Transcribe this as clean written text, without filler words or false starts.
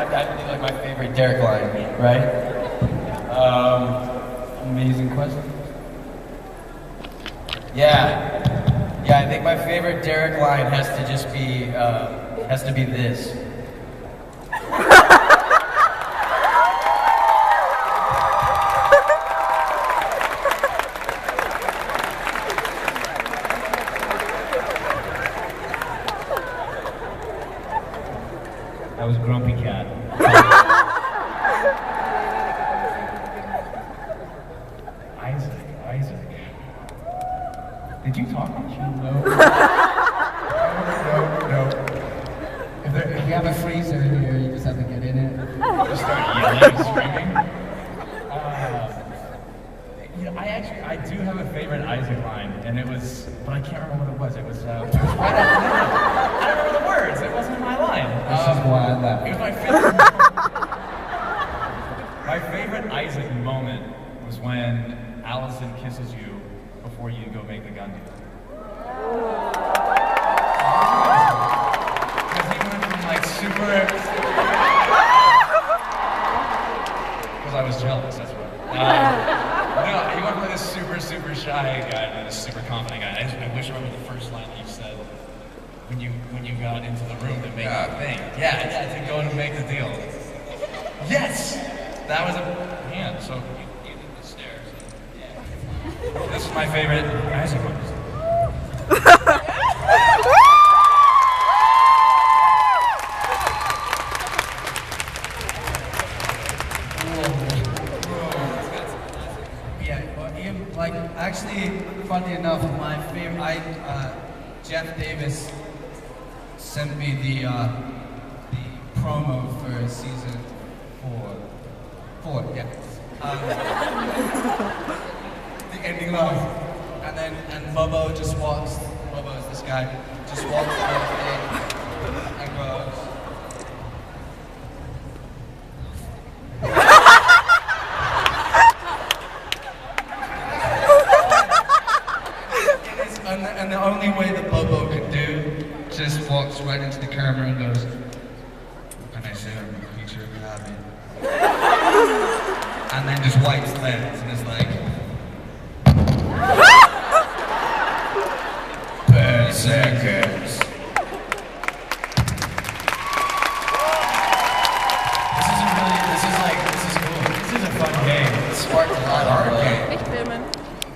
I have to do like my favorite Derek line, right? Amazing question. Yeah, I think my favorite Derek line has to just be, this. That was Grumpy Cat. Isaac. Did you talk on the show? No. If you have a freezer here, you just have to get in it. Just start yelling and screaming. I do have a favorite Isaac line, and but I can't remember what it was. It was right after that. I don't remember the words. It wasn't my line. This is why I left. It was my favorite. My favorite Isaac moment was when Allison kisses you before you go make the gun deal. Because he went from like super. Because I was jealous. That's what. No, he went from this super shy guy to this super confident guy. I wish I remember the first line that you said when you got into the room to make the thing. Yeah, to go and make the deal. Yes, that was so you did the stairs. Yeah. This is my favorite Isaac one. Like, actually, funny enough, my favorite, Jeff Davis sent me the promo for season 4, yeah. The ending line. And Bobo just walks, Bobo is this guy, just walks over and goes, and the only way that Bobo could do, just walks right into the camera and goes, what can I say, I'm a creature of habit. And then just wipes lens and is like, Berserkers.